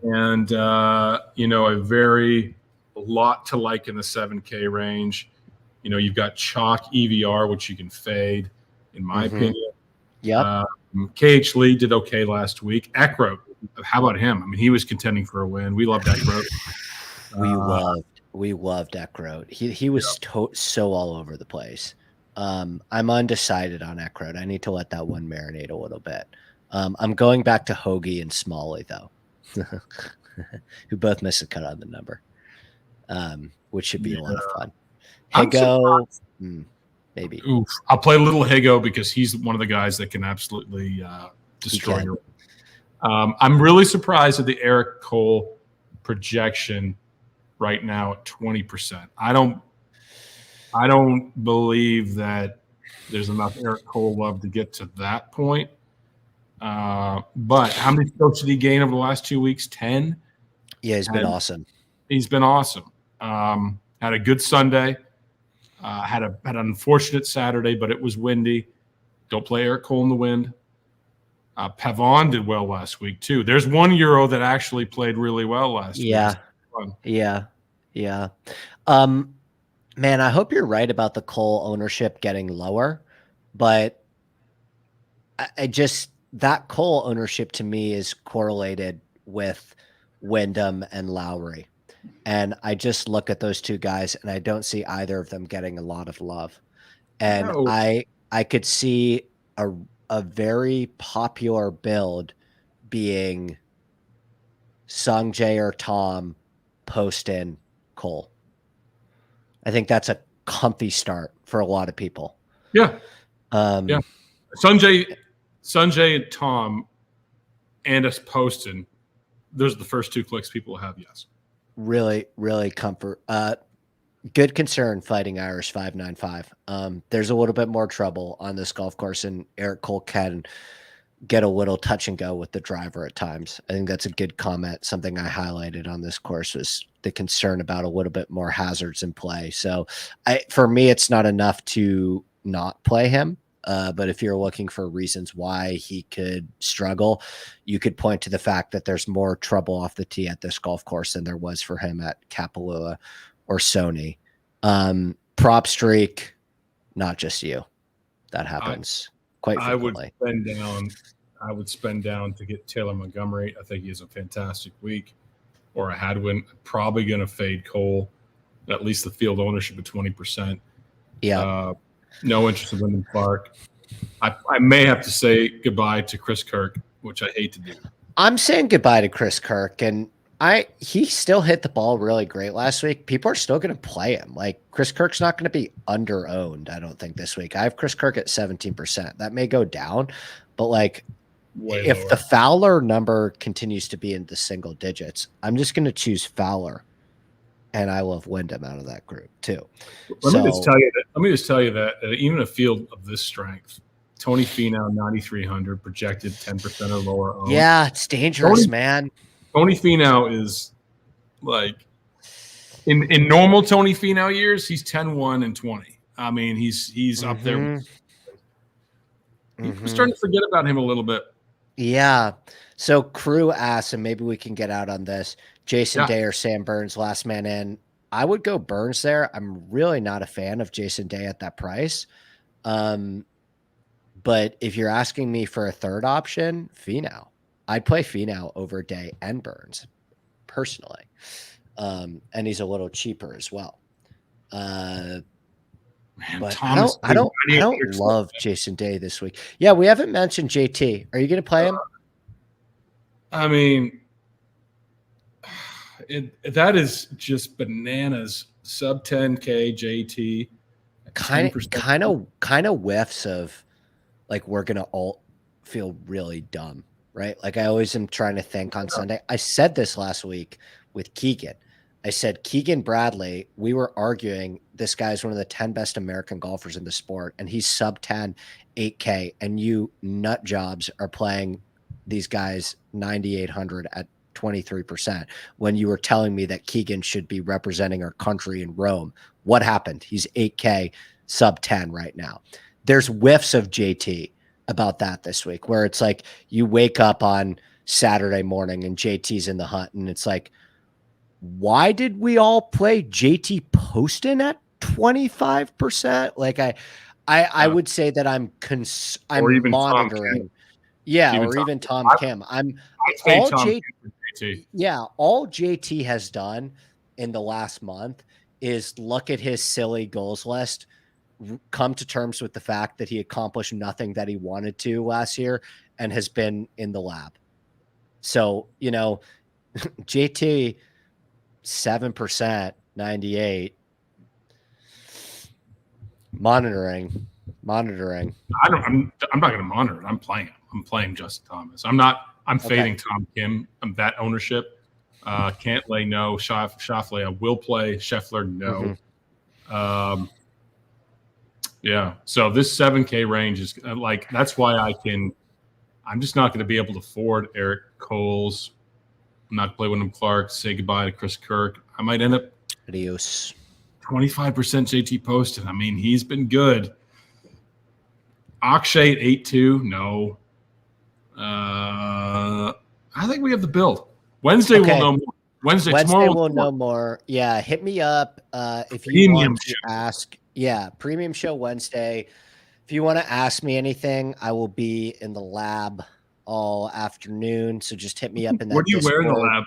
and a lot to like in the 7K range. You've got chalk EVR, which you can fade, in my opinion. Yeah. KH Lee did okay last week. Eckroat, how about him? I mean, he was contending for a win. We loved Eckroat. We loved Eckroat. He was so all over the place. I'm undecided on Eckroat. I need to let that one marinate a little bit. I'm going back to Hoagie and Smalley though, who both missed a cut on the number, which should be a lot of fun. Higo, maybe. Oof. I'll play little Higo because he's one of the guys that can absolutely destroy you. I'm really surprised at the Eric Cole projection right now at 20%. I don't believe that there's enough Eric Cole love to get to that point. But how many strokes did he gain over the last 2 weeks? 10. Yeah, he's been awesome. He's been awesome. Had a good Sunday. Had an unfortunate Saturday, but it was windy. Don't play Eric Cole in the wind. Pavon did well last week too. There's one Euro that actually played really well last week. Yeah. Man, I hope you're right about the Cole ownership getting lower, but I just that Cole ownership to me is correlated with Wyndham and Lowry. And I just look at those two guys and I don't see either of them getting a lot of love. And I could see a very popular build being Sungjae or Tom, Poston, Cole. I think that's a comfy start for a lot of people. Yeah. Sungjae and Tom and us Poston, those are the first two clicks people have, yes. Really, really comfort. Good concern fighting Irish 595. There's a little bit more trouble on this golf course, and Eric Cole can get a little touch and go with the driver at times. I think that's a good comment. Something I highlighted on this course was the concern about a little bit more hazards in play. So for me, it's not enough to not play him. But if you're looking for reasons why he could struggle, you could point to the fact that there's more trouble off the tee at this golf course than there was for him at Kapalua or Sony. Prop streak, not just you. That happens quite frequently. I would spend down to get Taylor Montgomery. I think he has a fantastic week. Or a Hadwin. Probably going to fade Cole. At least the field ownership of 20%. Yeah. No interest in Wyndham Clark. I may have to say goodbye to Chris Kirk, which I hate to do. I'm saying goodbye to Chris Kirk, and he still hit the ball really great last week. People are still going to play him. Like Chris Kirk's not going to be under-owned, I don't think, this week. I have Chris Kirk at 17%. That may go down, but like if the Fowler number continues to be in the single digits, I'm just going to choose Fowler. And I love Wyndham out of that group too. Let me just tell you that even a field of this strength, Tony Finau 9,300 projected 10% or lower owned. Yeah, it's dangerous, man. Tony Finau is like in normal Tony Finau years, he's 10-1 and 20. I mean, he's up there. We're starting to forget about him a little bit. Yeah. So Crew asks, and maybe we can get out on this. Jason Day or Sam Burns, last man in. I would go Burns there. I'm really not a fan of Jason Day at that price. But if you're asking me for a third option, Finau. I'd play Finau over Day and Burns, personally. And he's a little cheaper as well. But I don't love Jason Day this week. Yeah, we haven't mentioned JT. Are you going to play him? I mean, that is just bananas. Sub 10K JT. Kind of whiffs of like we're gonna all feel really dumb, right? Like I always am trying to think on Sunday. I said this last week with Keegan. I said Keegan Bradley. We were arguing this guy's one of the 10 best American golfers in the sport, and he's sub 10, 8K, and you nut jobs are playing these guys 9,800 at 23% when you were telling me that Keegan should be representing our country in Rome. What happened? He's 8K sub 10 right now. There's whiffs of JT about that this week where it's like you wake up on Saturday morning and JT's in the hunt and it's like, why did we all play JT Poston at 25%? Like I would say that I'm monitoring. Even Tom Kim. All JT has done in the last month is look at his silly goals list, come to terms with the fact that he accomplished nothing that he wanted to last year and has been in the lab. So, you know, JT 7%, 98. Monitoring. I'm not going to monitor it. I'm playing. I'm playing Justin Thomas. I'm fading Tom Kim. I'm that ownership. Can't lay no. Schauffele I will play. Scheffler no. Mm-hmm. Yeah. So this 7K range is like, that's why I'm just not going to be able to afford Eric Coles. I'm not going to play Wyndham Clark. Say goodbye to Chris Kirk. I might end up Adios. 25% JT Poston. I mean, he's been good. Akshay at 8-2. No. I think we have the build. Wednesday we'll know more. Wednesday tomorrow we'll know more. Yeah, hit me up if you want to ask. Yeah, premium show Wednesday. If you want to ask me anything, I will be in the lab all afternoon. So just hit me up in that. What do you wear in the lab?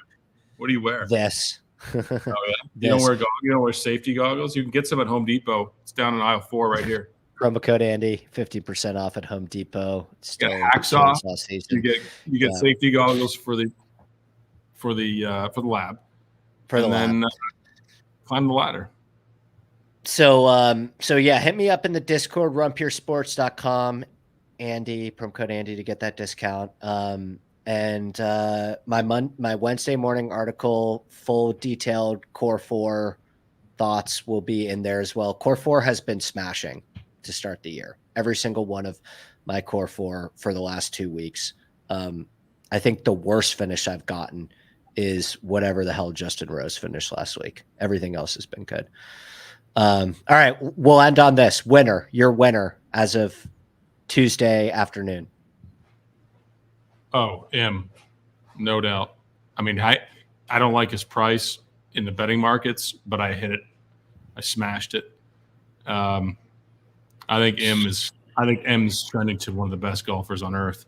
What do you wear? This. Oh yeah. You don't wear safety goggles. You can get some at Home Depot. It's down in aisle 4 right here. Promo code Andy, 50% off at Home Depot. It's still hacksaw. You get safety goggles for the lab. Then climb the ladder. So yeah, hit me up in the Discord, runpuresports.com, Andy, promo code Andy to get that discount. And my Wednesday morning article, full detailed Core 4 thoughts will be in there as well. Core 4 has been smashing to start the year. Every single one of my Core 4 for the last 2 weeks. I think the worst finish I've gotten is whatever the hell Justin Rose finished last week. Everything else has been good. All right, we'll end on this. Your winner as of Tuesday afternoon. Oh, no doubt. I mean, I don't like his price in the betting markets, but I hit it. I smashed it. I think M's trending to one of the best golfers on earth,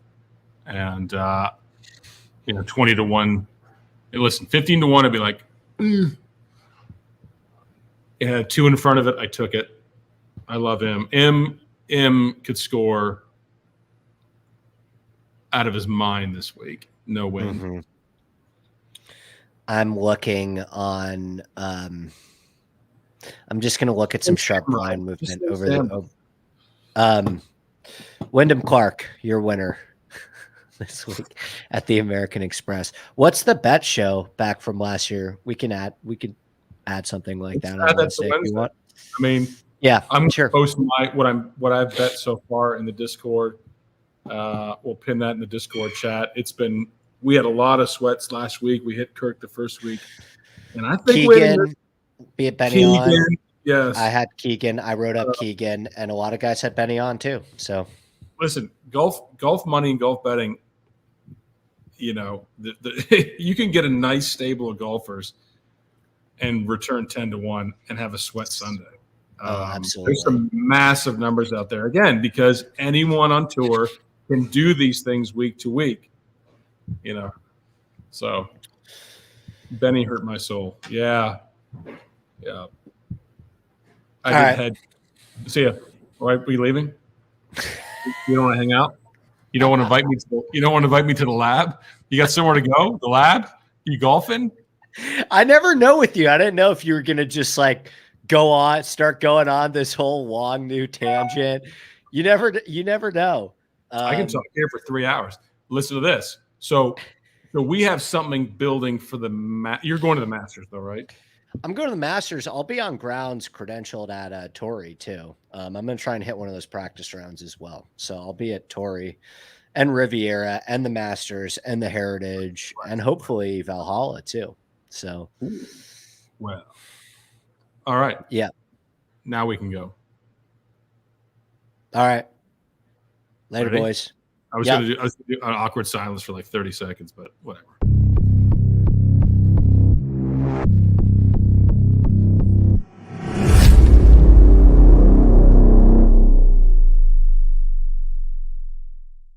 and 20-1. Listen, 15-1, I'd be like, It had 2 in front of it. I took it. I love him. M could score out of his mind this week. No win. Mm-hmm. I'm looking on. I'm just going to look at some sharp line movement over the. Wyndham Clark, your winner this week at the American Express. What's the bet show back from last year? We can add something like that on Wednesday if you want. I mean, yeah, I'm sure. Post what I've bet so far in the Discord. We'll pin that in the Discord chat. We had a lot of sweats last week. We hit Kirk the first week, and I think Keegan, be it Benny on. Yes, I had Keegan. I wrote up Keegan, and a lot of guys had Benny on too. So, listen, golf money and golf betting. You can get a nice stable of golfers and return 10-1 and have a sweat Sunday. Absolutely. There's some massive numbers out there again because anyone on tour can do these things week to week. So Benny hurt my soul. Yeah. I did head. See ya. All right, we leaving? You don't want to hang out? You don't want to invite me to the lab? You got somewhere to go? The lab? You golfing? I never know with you. I didn't know if you were gonna just like start going on this whole long new tangent. You never know. I can talk here for 3 hours. Listen to this. So we have something building for you're going to the Masters though, right? I'm going to the Masters. I'll be on grounds credentialed at Torrey too. I'm going to try and hit one of those practice rounds as well. So I'll be at Torrey and Riviera and the Masters and the Heritage and hopefully Valhalla too. So, well, all right. Yeah. Now we can go. All right. Later, Ready? boys. I was going to do an awkward silence for like 30 seconds, but whatever.